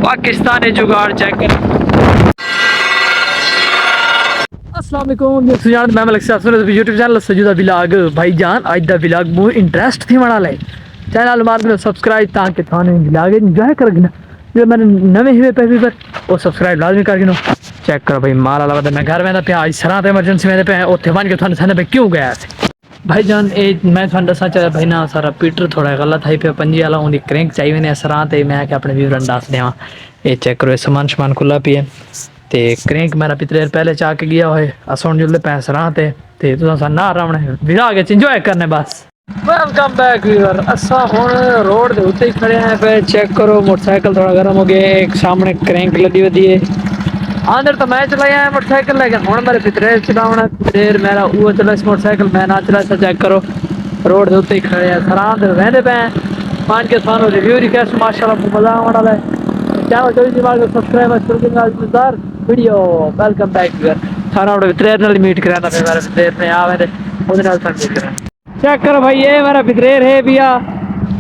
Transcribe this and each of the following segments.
पाकिस्तानी जुगाड़ चेक कर। अस्सलाम वालेकुम मैं मलिक साहब सुन यूट्यूब चैनल सजूदा बिलाग भाईजान आज दा बिलाग बहुत इंटरेस्ट थी वाला है चैनल मार सब्सक्राइब ताकि थाने बिलाग एंजॉय कर गिना जो मैंने नवे हुए पहली बार वो सब्सक्राइब लाजमी कर गिनो चेक करो भाई माल वाला बंदा मैं घर में पे आज सराह ते इमरजेंसी में पे उत्थे बन के थाने थाने पे क्यों गया भाईजान ए मैं थाने दसा चाहे भाई ना सारा पीटर थोड़ा गलत है पे पंजी वाला उनकी क्रैंक चाहिए ने सराह ते मैं के अपने विवरण दस देवा ये चेक करो सामान सामान खुला पिए ते क्रैंक मेरा पितरेर पहले चा के गया होए असोन जुल्ले पैसे सराह ते तुसा ना रावणे विरा के एंजॉय करने बस वेलकम बैक व्यूअर असा हुन रोड दे उत्ते ही खड़े हैं पे चेक करो मोटरसाइकिल थोड़ा गर्म हो गया एक सामने क्रैंक लगी हुई है अंदर तो मैं चलाया है मोटरसाइकिल लेकिन हुन मेरे पितरेर चलावना पितरेर मेरा वो चला इस मोटरसाइकिल मैं ना चला सा चेक करो रोड दे उत्ते ही खड़े हैं सराह दे रहंदे पे मान के थानो रिव्यू रिक्वेस्ट माशाल्लाह मजा आने वाला है क्या जल्दी दिमाग सब्सक्राइब कर के इंतजार वीडियो वेलकम बैक व्यूअर थाना पितरेर नाल मीट कराना पे मेरे पितरेर ने आ मेरे ओदे नाल मीट कराना चेक करो भाई ये मेरा पितरेर है भैया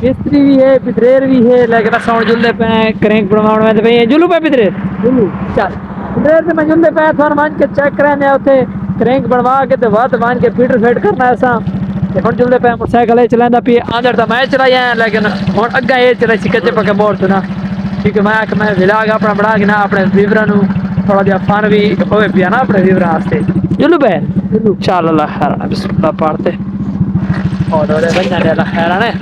मिस्त्री भी है पितरेर भी है लेकिन साउंड जुलदे पे क्रैंक बनवाने में पे जुलू पे पितरेर जुलू चल पितरेर से मैं जुलदे पे थोड़ा मान के चेक कराने उथे क्रैंक बनवा के ते बाद मान के फीटर सेट करना ऐसा ते हुन जुलदे पे मोटरसाइकिल चलांदा पे अंदर तो मैं चलाया है लेकिन हुन अग्गा ये चला कच्चे पक्के मोड़ तो ना ठीक है मैं विलाग अपना बना के ना अपने व्यूअरां नु थोड़ा जिहा फन भी होए पिया ना अपने व्यूअरां वास्ते जुलू पे चल अल्लाह खैर बिस्मिल्लाह पढ़ते और बंदा अल्लाह खैर आने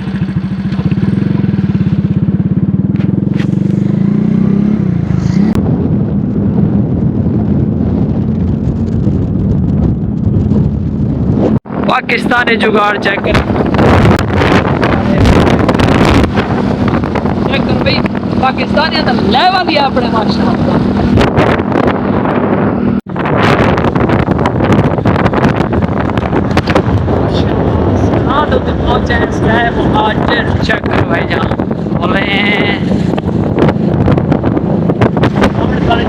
पाकिस्तानी जुगाड़ चेक कर भाई पाकिस्तानी तो लेवल ही अपने माशाअल्लाह पहुंचे चेक करो भाई जहाँ बोले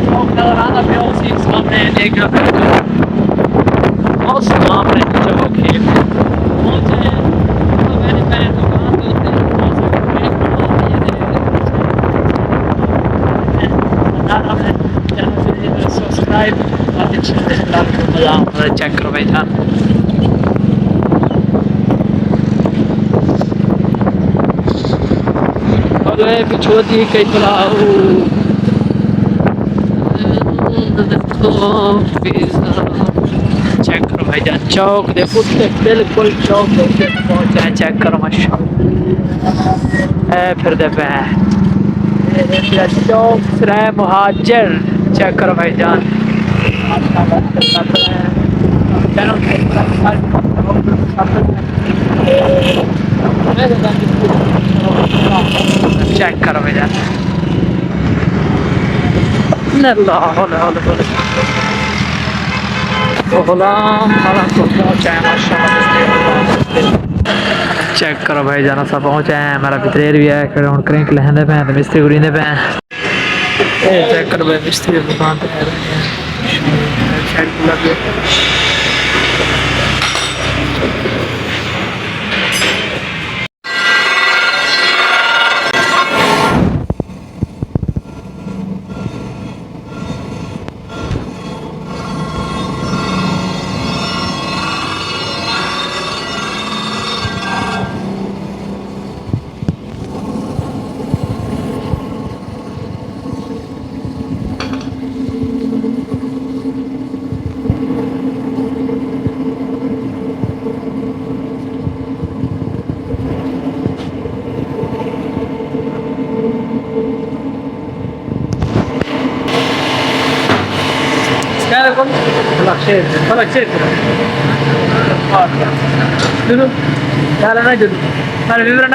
चौक नजर आना पे उसी सामने देख और सामने चौक है पहुंचे तो मैंने पहले दुकान तो सब्सक्राइब चेक करो भाई जहाँ पिछोती कई चेक करो भाई जान चौक दे उत्ते बिल्कुल चौक दे उत्ते पहुंचा चेक करो माशाल्लाह ए फिर दे पे चौक सराय मुहाजिर चेक करो भाई जान चेक करो भैया चेक करो भाई जाना सब पहुंचा है हमारा पितरेर भी है खड़े क्रैंक लहंदे पे तो मिस्त्री उड़ींदे पे चेक करो भाई मिस्त्री दुकान पे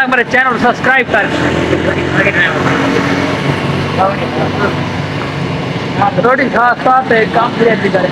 मेरे चैनल सब्सक्राइब कर रोटी साथ साथ काम भी करें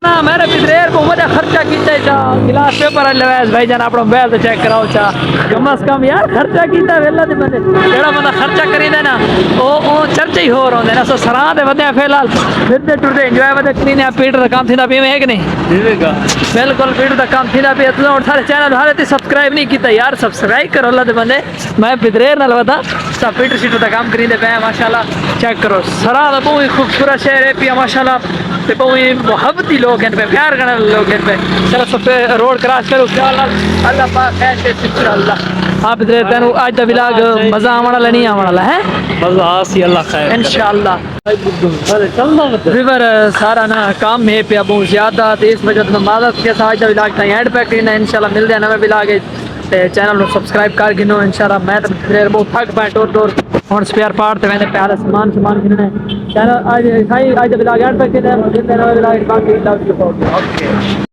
ना मेरे पितरेर को मजा खर्चा किया गिलास पेपर लवास भाई जान अपना मोबाइल से चेक कराओ चा कम से कम यार खर्चा कीता वेला दे बंदे जेड़ा बंदा खर्चा करीदा ना ओ चर्चा ही हो रहा ना सो सराह दे बंदे फिलहाल फिरदे टुरदे एंजॉय वदे करीने आ पीटर दा काम थींदा पे है कि नहीं देवेगा बिल्कुल पीटर दा काम थींदा पे तो सारे चैनल हाले ते सब्सक्राइब नहीं कीता यार सब्सक्राइब करो अल्लाह दे बंदे मैं पिदरेर नाल वदा सा पीटर शीटर दा काम करींदे पे माशाल्लाह चेक करो सराह दा बहुत ही खूबसूरत शहर है पिया माशाल्लाह ते बहुत ही मोहब्बती लोग हैं पे प्यार करने वाले लोग हैं पे चलो सब रोड क्रॉस करो अल्लाह पाक है इंशाअल्लाह आप इधर तेनु आज दा व्लॉग मजा आने वाला नहीं आने वाला है मजा आसी अल्लाह खैर इंशाअल्लाह रिवर सारा ना काम में पे बहुत ज्यादा तो इस वजह से मादत के साथ दा व्लॉग ताई एंड पे करना इंशाअल्लाह मिलदे हैं नवे व्लॉग ते चैनल को सब्सक्राइब कर गिनो इंशाअल्लाह मैं तो फिर बहुत थक पै टोर टोर हुन स्पेयर पार्ट ते मैंने प्यारा सामान गिनने चैनल आज व्लॉग एंड पे करना मिलदे हैं नवे व्लॉग बाकी लव यू ओके